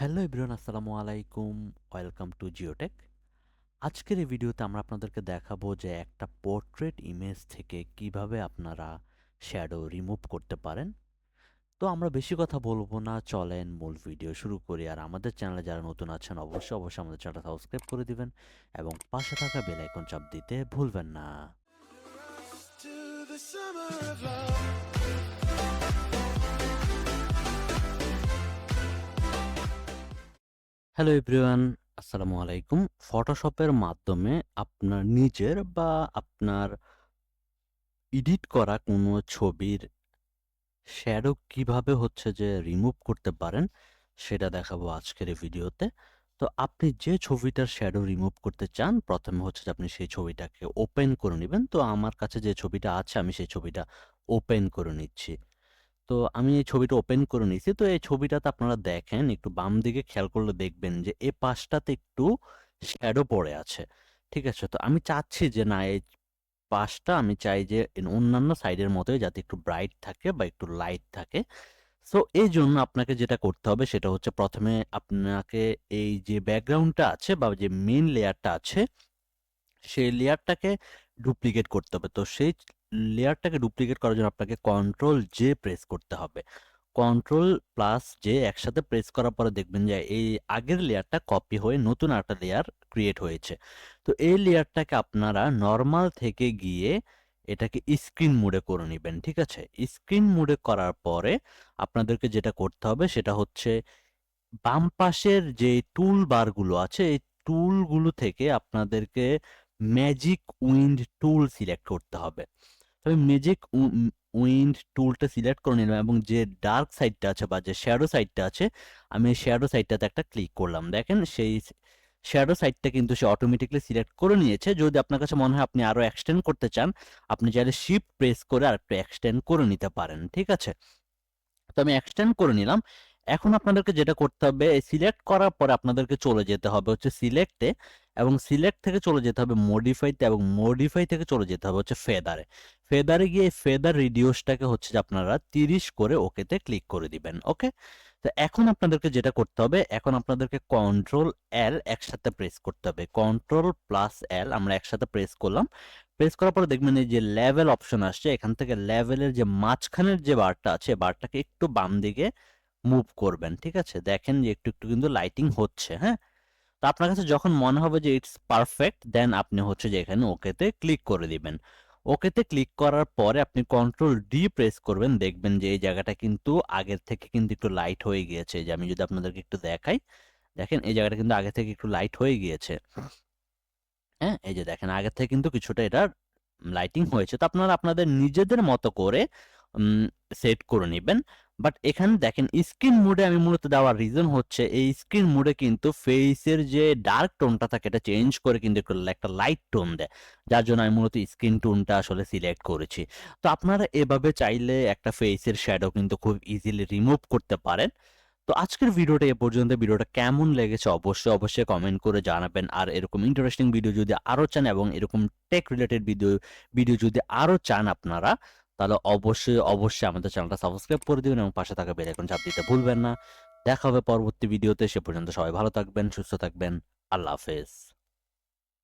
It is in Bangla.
হ্যালো এভরিওয়ান, আসসালামু আলাইকুম। Welcome to Geotech. আজকের এই ভিডিওতে আমরা আপনাদেরকে দেখাবো যে একটা পোর্ট্রেট ইমেজ থেকে কিভাবে আপনারা শ্যাডো রিমুভ করতে পারেন। তো আমরা বেশি কথা বলবো না, চলেন মূল ভিডিও শুরু করি। আর আমাদের চ্যানেলে যারা নতুন আছেন অবশ্যই আমাদের চ্যানেলটা সাবস্ক্রাইব করে দিবেন এবং পাশে থাকা বেল আইকন চাপ দিতে ভুলবেন না। To the summer of love. Hello everyone, আসসালামু আলাইকুম। ফটোশপের মাধ্যমে আপনার নিজের বা আপনার এডিট করা কোনো ছবির শ্যাডো কিভাবে হচ্ছে যে রিমুভ করতে পারেন সেটা দেখাবো আজকের এই ভিডিওতে। তো আপনি যে ছবিটার শ্যাডো রিমুভ করতে চান, প্রথমে হচ্ছে যে আপনি সেই ছবিটাকে ওপেন করে নেবেন। তো আমার কাছে যে ছবিটা আছে আমি সেই ছবিটা ওপেন করে নিচ্ছি। তো আমি এই ছবিটা ওপেন করে নিছি। তো এই ছবিটাতে আপনারা দেখেন, একটু বাম দিকে খেয়াল করলে দেখবেন যে এই পাশটাতে একটু শ্যাডো পড়ে আছে। ঠিক আছে? তো আমি চাচ্ছি যে না, এই পাশটা আমি চাই যে অন্যান্য সাইডের মতোই যাতে একটু ব্রাইট থাকে বা একটু লাইট থাকে। সো এইজন্য আপনাকে যেটা করতে হবে সেটা হচ্ছে, প্রথমে আপনাকে এই যে ব্যাকগ্রাউন্ডটা আছে বা যে মেইন লেয়ারটা আছে সেই লেয়ারটাকে ডুপ্লিকেট করতে হবে। তো সেই লেয়ারটাকে ডুপ্লিকেট করার জন্য আপনাকে কন্ট্রোল জে প্রেস করতে হবে। কন্ট্রোল প্লাস জে একসাথে প্রেস করার পরে দেখবেন যে এই আগের লেয়ারটা কপি হয়ে নতুন একটা লেয়ার ক্রিয়েট হয়েছে। তো এই লেয়ারটাকে আপনারা নরমাল থেকে গিয়ে এটাকে স্ক্রিন মোডে করে নেবেন। ঠিক আছে? স্ক্রিন মোডে করার পরে আপনাদেরকে যেটা করতে হবে সেটা হচ্ছে, বাম পাশের যে টুল বারগুলো আছে এই টুলগুলো থেকে আপনাদেরকে ম্যাজিক উইন্ড টুল সিলেক্ট করতে হবে। তবে ম্যাজিক উইন্ড টুলটা সিলেক্ট করে নিলাম এবং যে ডার্ক সাইডটা আছে বা যে শ্যাডো সাইডটা আছে, আমি এই শ্যাডো সাইডটাতে একটা ক্লিক করলাম। দেখেন সেই শ্যাডো সাইডটা কিন্তু সে অটোমেটিক্যালি সিলেক্ট করে নিয়েছে। যদি আপনার কাছে মনে হয় আপনি আরো এক্সটেন্ড করতে চান, আপনি চাইলে শিফট প্রেস করে আরেকটু এক্সটেন্ড করে নিতে পারেন। ঠিক আছে? তো আমি এক্সটেন্ড করে নিলাম। এখন আপনাদেরকে যেটা করতে হবে, সিলেক্ট করার পরে আপনাদেরকে চলে যেতে হবে হচ্ছে সিলেক্টে, এবং সিলেক্ট থেকে চলে যেতে হবে মডিফাইতে, এবং মডিফাই থেকে চলে যেতে হবে হচ্ছে ফেদারে। ফেদারে গিয়ে ফেদার রিডিউসটাকে হচ্ছে যে আপনারা 30 করে ওকেতে ক্লিক করে দিবেন। ওকে? তো এখন আপনাদেরকে যেটা করতে হবে, এখন আপনাদেরকে কন্ট্রোল এল একসাথে প্রেস করতে হবে। কন্ট্রোল প্লাস এল আমরা একসাথে প্রেস করলাম। প্রেস করার পরে দেখবেন এই যে লেভেল অপশন আসছে, এখান থেকে লেভেলের যে মাঝখানের যে বারটা আছে বারটাকে একটু বাম দিকে মুভ করবেন। ঠিক আছে? দেখেন যে একটু একটু কিন্তু লাইটিং হচ্ছে। হ্যাঁ? তো আপনার কাছে যখন মনে হবে যে ইটস পারফেক্ট, দেন আপনি হচ্ছে যে এখানে ওকেতে ক্লিক করে দিবেন। ওকেতে ক্লিক করার পরে আপনি কন্ট্রোল ডি প্রেস করবেন। দেখবেন যে এই জায়গাটা কিন্তু আগের থেকে কিন্তু একটু লাইট হয়ে গিয়েছে। যে আমি যদি আপনাদেরকে একটু দেখাই, দেখেন এই জায়গাটা কিন্তু আগে থেকে একটু লাইট হয়ে গিয়েছে। হ্যাঁ? এই যে দেখেন আগের থেকে কিন্তু কিছুটা এটার লাইটিং হয়েছে। তো আপনারা আপনাদের নিজেদের মতো করে উম সেট করে নিবেন। বাট এখানে দেখেন স্ক্রিন মোডে আমি মূলত দেওয়ার রিজন হচ্ছে, এই স্ক্রিন মোডে কিন্তু ফেসের যে ডার্ক টোনটা থাকে এটা চেঞ্জ করে কিন্তু একটু একটা লাইট টোন দেয়। যার জন্য আমি মূলত স্ক্রিন টোনটা আসলে সিলেক্ট করেছি। তো আপনারা এভাবে চাইলে একটা ফেসের শ্যাডো কিন্তু খুব ইজিলি রিমুভ করতে পারেন। তো আজকের ভিডিওটা এ পর্যন্ত। ভিডিওটা কেমন লেগেছে অবশ্যই কমেন্ট করে জানাবেন। আর এরকম ইন্টারেস্টিং ভিডিও যদি আরো চান এবং এরকম টেক রিলেটেড ভিডিও ভিডিও যদি আরো চান আপনারা, তাহলে অবশ্যই আমাদের চ্যানেলটা সাবস্ক্রাইব করে দিবেন এবং পাশে থাকা বেল আইকন চাপ দিতে ভুলবেন না। দেখা হবে পরবর্তী ভিডিওতে। সে পর্যন্ত সবাই ভালো থাকবেন, সুস্থ থাকবেন। আল্লাহ হাফেজ।